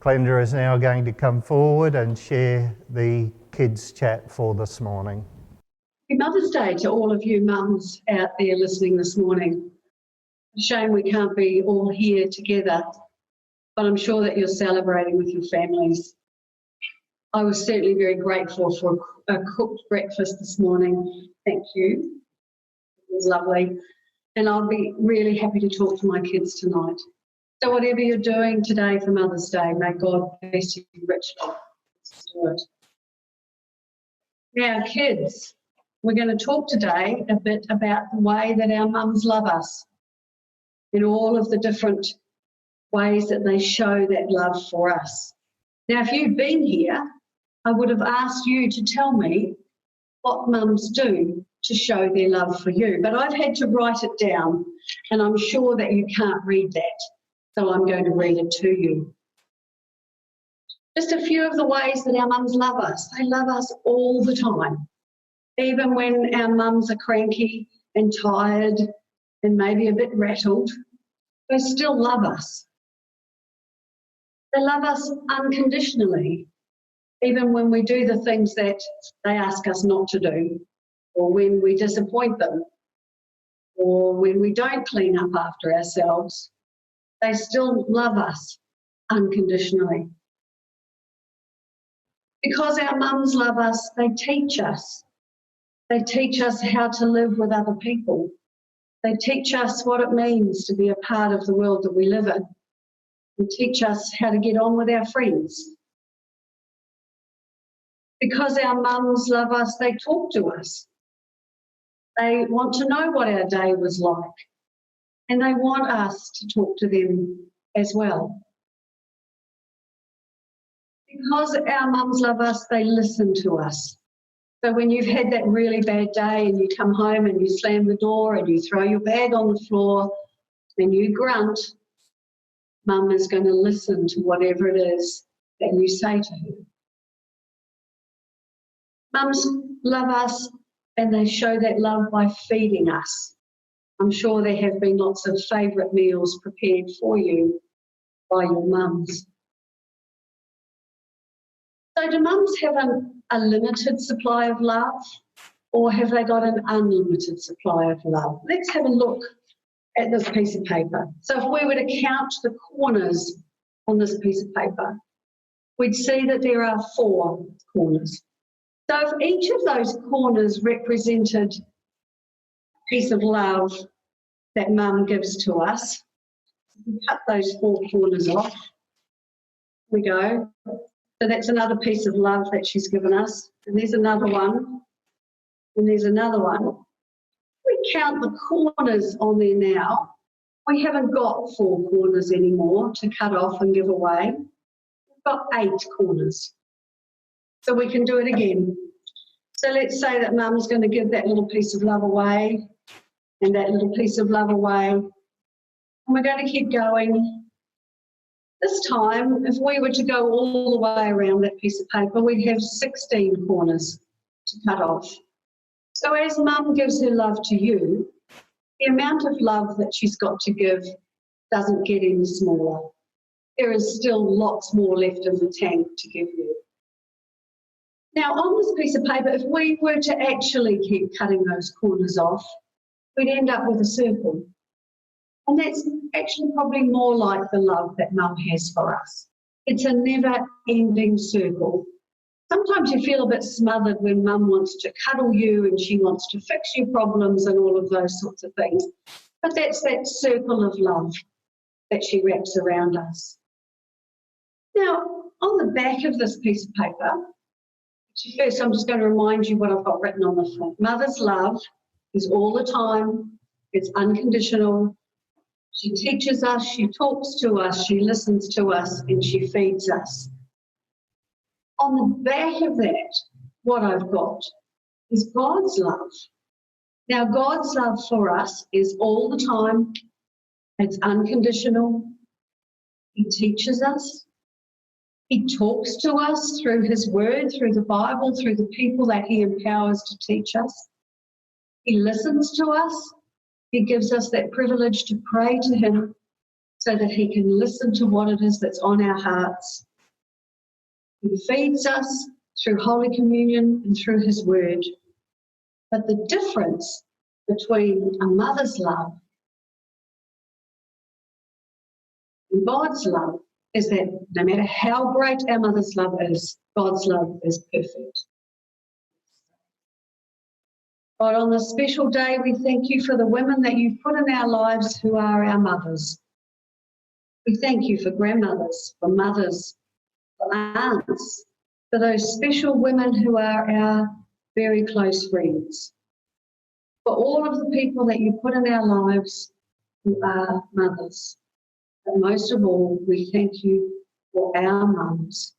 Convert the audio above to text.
Glenda is now going to come forward and share the kids' chat for this morning. Happy Mother's Day to all of you mums out there listening this morning. It's a shame we can't be all here together, but I'm sure that you're celebrating with your families. I was certainly very grateful for a cooked breakfast this morning. Thank you. It was lovely. And I'll be really happy to talk to my kids tonight. So whatever you're doing today for Mother's Day, may God bless you richly. Let's do it. Now, kids, we're going to talk today a bit about the way that our mums love us in all of the different ways that they show that love for us. Now, if you've been here, I would have asked you to tell me what mums do to show their love for you, but I've had to write it down, and I'm sure that you can't read that, so I'm going to read it to you. Just a few of the ways that our mums love us. They love us all the time. Even when our mums are cranky and tired and maybe a bit rattled, they still love us. They love us unconditionally, even when we do the things that they ask us not to do, or when we disappoint them, or when we don't clean up after ourselves. They still love us unconditionally. Because our mums love us, they teach us. They teach us how to live with other people. They teach us what it means to be a part of the world that we live in. They teach us how to get on with our friends. Because our mums love us, they talk to us. They want to know what our day was like, and they want us to talk to them as well. Because our mums love us, they listen to us. So when you've had that really bad day and you come home and you slam the door and you throw your bag on the floor and you grunt, Mum is going to listen to whatever it is that you say to her. Mums love us, and they show that love by feeding us. I'm sure there have been lots of favourite meals prepared for you by your mums. So do mums have a limited supply of love, or have they got an unlimited supply of love? Let's have a look at this piece of paper. So if we were to count the corners on this piece of paper, we'd see that there are 4 corners. So if each of those corners represented a piece of love that Mum gives to us, we cut those 4 corners off. Here we go. So that's another piece of love that she's given us. And there's another one. And there's another one. We count the corners on there now. We haven't got 4 corners anymore to cut off and give away. We've got 8 corners. So we can do it again. So let's say that Mum's going to give that little piece of love away and that little piece of love away. And we're going to keep going. This time, if we were to go all the way around that piece of paper, we'd have 16 corners to cut off. So as Mum gives her love to you, the amount of love that she's got to give doesn't get any smaller. There is still lots more left in the tank to give you. Now, on this piece of paper, if we were to actually keep cutting those corners off, we'd end up with a circle. And that's actually probably more like the love that Mum has for us. It's a never-ending circle. Sometimes you feel a bit smothered when Mum wants to cuddle you and she wants to fix your problems and all of those sorts of things. But that's that circle of love that she wraps around us. Now, on the back of this piece of paper, first I'm just going to remind you what I've got written on the front. Mother's love is all the time, it's unconditional. She teaches us, she talks to us, she listens to us, and she feeds us. On the back of that, what I've got is God's love. Now, God's love for us is all the time, it's unconditional. He teaches us. He talks to us through his word, through the Bible, through the people that he empowers to teach us. He listens to us. He gives us that privilege to pray to him so that he can listen to what it is that's on our hearts. He feeds us through Holy Communion and through His Word. But the difference between a mother's love and God's love is that no matter how great our mother's love is, God's love is perfect. God, on this special day, we thank you for the women that you've put in our lives who are our mothers. We thank you for grandmothers, for mothers, for aunts, for those special women who are our very close friends, for all of the people that you put in our lives who are mothers. But most of all, we thank you for our mums,